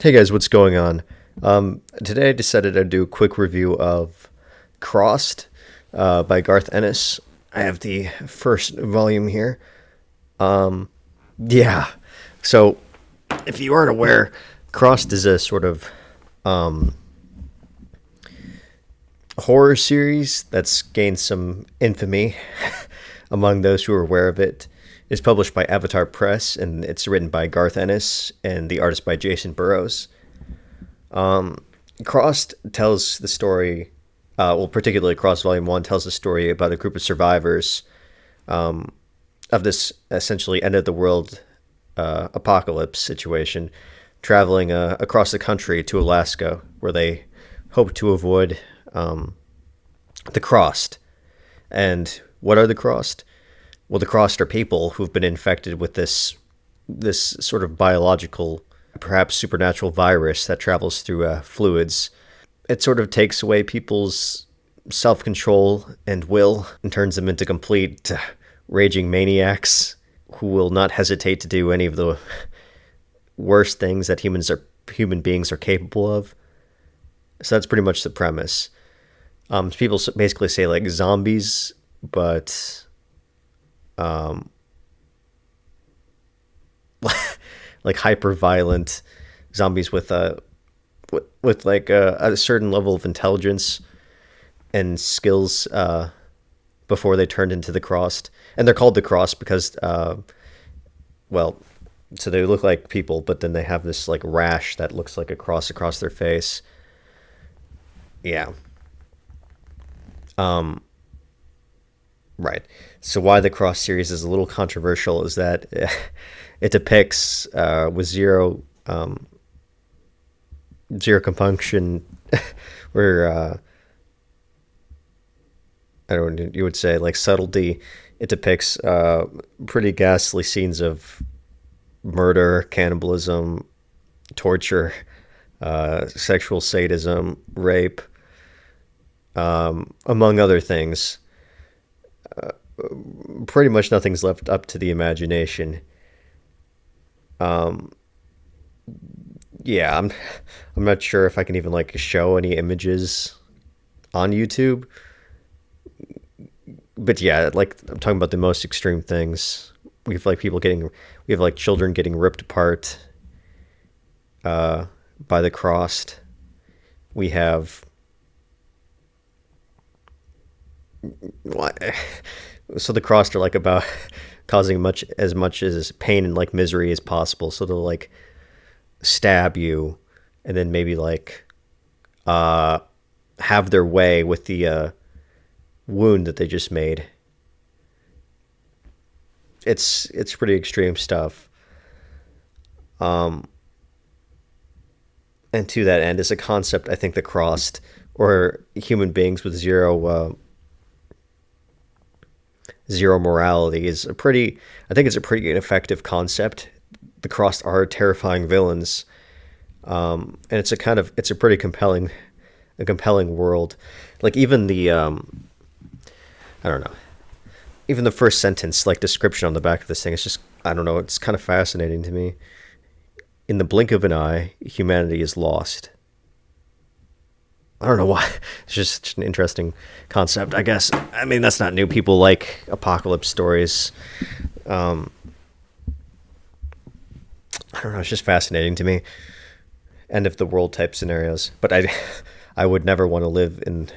Hey guys, what's going on? Today I decided I'd do a quick review of Crossed by Garth Ennis. I have the first volume here. Yeah, so if you aren't aware, Crossed is a sort of horror series that's gained some infamy among those who are aware of it. It's published by Avatar Press and it's written by Garth Ennis and the artist by Jacen Burrows. Crossed tells the story, particularly Crossed Volume 1 tells the story about a group of survivors of this essentially end of the world apocalypse situation, traveling across the country to Alaska, where they hope to avoid the Crossed. And what are the Crossed? Well, the Crossed are people who've been infected with this sort of biological, perhaps supernatural virus that travels through fluids. It sort of takes away people's self-control and will and turns them into complete raging maniacs who will not hesitate to do any of the worst things that human beings are capable of. So that's pretty much the premise. People basically say like zombies, but like hyper violent zombies with like a certain level of intelligence and skills before they turned into the Crossed. And they're called the Crossed because well, so they look like people, but then they have this like rash that looks like a cross across their face. Yeah. Right. So why the Cross series is a little controversial is that it depicts with zero compunction, where I don't know, you would say like subtlety. It depicts pretty ghastly scenes of murder, cannibalism, torture, sexual sadism, rape, among other things. Pretty much nothing's left up to the imagination. Yeah, I'm not sure if I can even like show any images on YouTube. But yeah, like I'm talking about the most extreme things. We have like children getting ripped apart by the Crossed. We have what? So the Crossed are like about causing much as pain and like misery as possible. So they'll like stab you, and then maybe like have their way with the wound that they just made. It's pretty extreme stuff. And to that end, as a concept, I think the Crossed, or human beings with zero morality, is a pretty. I think it's a pretty effective concept. The Crossed are terrifying villains, and it's a pretty compelling world. Like even the I don't know, even the first sentence, like description on the back of this thing, it's just, I don't know, it's kind of fascinating to me. In the blink of an eye, humanity is lost. I don't know why. It's just an interesting concept, I guess. I mean, that's not new. People like apocalypse stories. I don't know. It's just fascinating to me. End of the world type scenarios. But I would never want to live in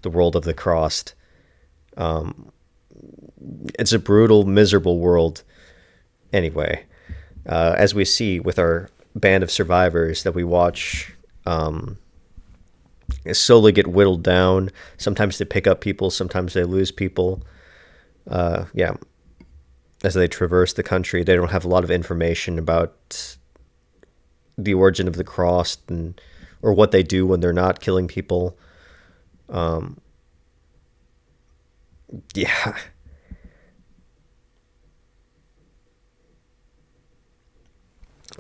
the world of the Crossed. It's a brutal, miserable world. Anyway, as we see with our band of survivors that we watch, slowly get whittled down. Sometimes they pick up people, sometimes they lose people. Yeah, as they traverse the country, they don't have a lot of information about the origin of the Crossed or what they do when they're not killing people. Yeah.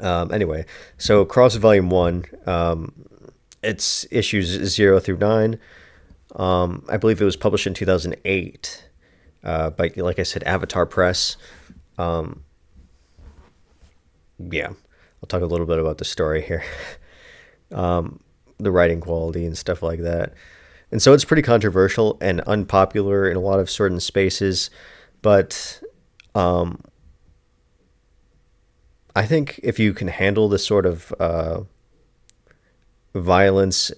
Anyway, so Cross Volume 1, it's issues 0 through 9. I believe it was published in 2008 by, like I said, Avatar Press. Yeah. I'll talk a little bit about the story here, the writing quality and stuff like that. And so it's pretty controversial and unpopular in a lot of certain spaces, but I think if you can handle this sort of violence,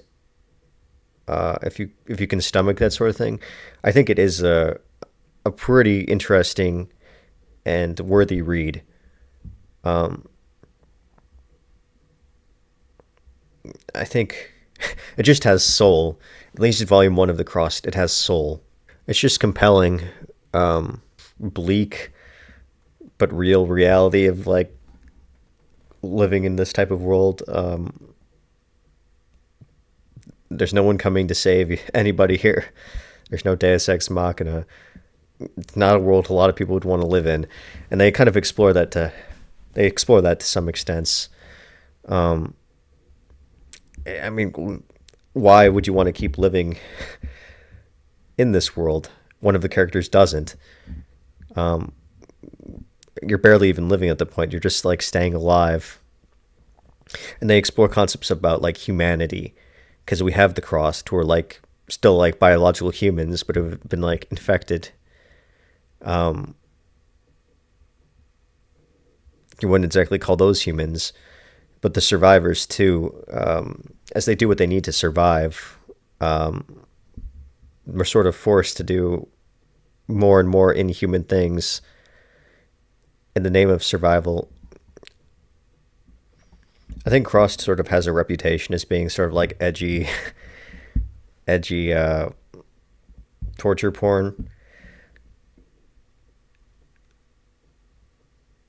if you can stomach that sort of thing, I think it is a pretty interesting and worthy read. Um, I think it just has soul. At least in volume one of the Cross, it has soul. It's just compelling, bleak but real reality of like living in this type of world. There's no one coming to save anybody here. There's no Deus Ex Machina. It's not a world a lot of people would want to live in, and they kind of explore that to some extent. Um, I mean, why would you want to keep living in this world? One of the characters doesn't. Um, you're barely even living at the point. You're just like staying alive. And they explore concepts about like humanity, because we have the Crossed, who are like still like biological humans, but have been like infected. Um, you wouldn't exactly call those humans, but the survivors too, as they do what they need to survive, um, we're sort of forced to do more and more inhuman things in the name of survival. I think Crossed sort of has a reputation as being sort of like edgy, edgy torture porn.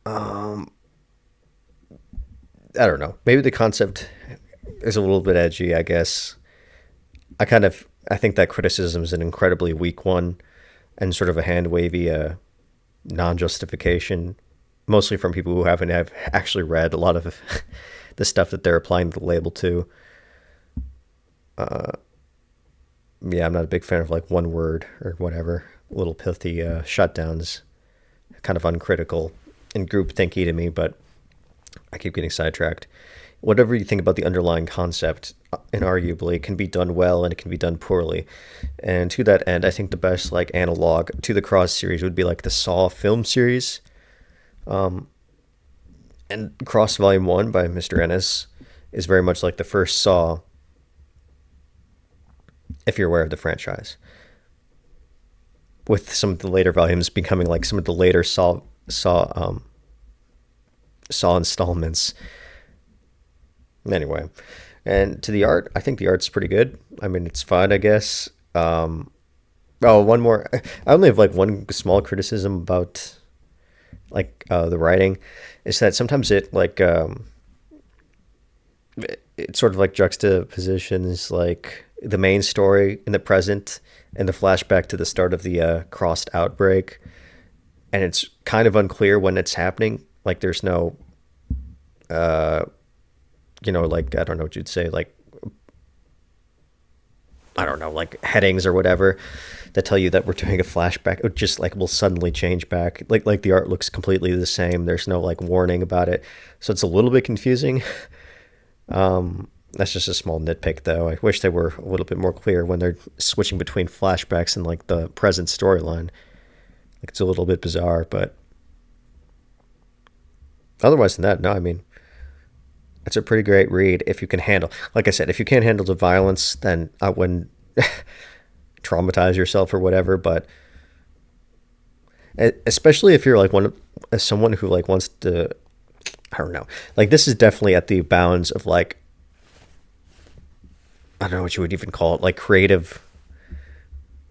Um, I don't know. Maybe the concept is a little bit edgy, I guess. I think that criticism is an incredibly weak one and sort of a hand wavy non justification, mostly from people who haven't have actually read a lot of the stuff that they're applying the label to. Uh, yeah, I'm not a big fan of like one word or whatever, little pithy shutdowns, kind of uncritical and group thinky to me, but I keep getting sidetracked. Whatever you think about the underlying concept, inarguably, it can be done well and it can be done poorly. And to that end, I think the best like analog to the Cross series would be like the Saw film series. Um, and Cross Volume 1 by Mr. Ennis is very much like the first Saw, if you're aware of the franchise. With some of the later volumes becoming like some of the later Saw installments. Anyway, and to the art, I think the art's pretty good. I mean, it's fine, I guess. Oh, one more. I only have like one small criticism about like the writing, is that sometimes it sort of like juxtapositions like the main story in the present and the flashback to the start of the Crossed outbreak, and it's kind of unclear when it's happening. Like there's no, uh, like I don't know what you'd say, like I don't know, like headings or whatever that tell you that we're doing a flashback. It just like will suddenly change back. Like the art looks completely the same. There's no like warning about it, so it's a little bit confusing. That's just a small nitpick, though. I wish they were a little bit more clear when they're switching between flashbacks and like the present storyline. Like it's a little bit bizarre, but otherwise than that, no. I mean, it's a pretty great read if you can handle. Like I said, if you can't handle the violence, then I wouldn't traumatize yourself or whatever. But especially if you're like as someone who like wants to, I don't know. Like this is definitely at the bounds of like, I don't know what you would even call it, like creative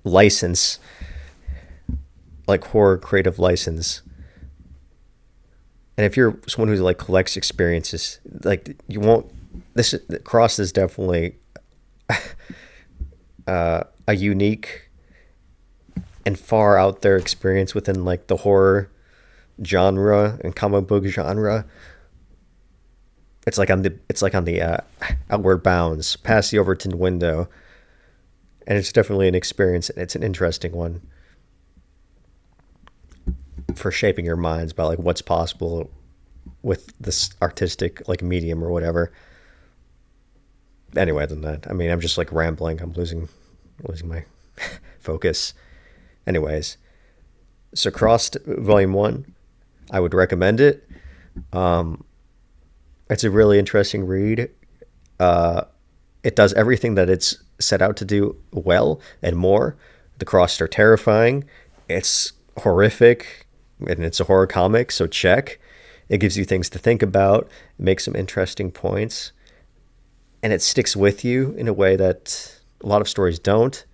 license, like horror creative license. And if you're someone who like collects experiences, like you won't. This Cross is definitely a unique and far out there experience within like the horror genre and comic book genre. It's like on the outward bounds, past the Overton window, and it's definitely an experience. And it's an interesting one for shaping your minds about like what's possible with this artistic like medium or whatever. Anyway, than that, I mean, I'm just like rambling. I'm losing my focus. Anyways, so Crossed Volume One, I would recommend it. It's a really interesting read. It does everything that it's set out to do well and more. The Crossed are terrifying. It's horrific, and it's a horror comic, so check. It gives you things to think about, makes some interesting points, and it sticks with you in a way that a lot of stories don't.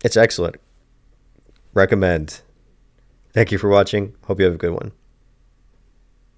It's excellent. Recommend. Thank you for watching. Hope you have a good one.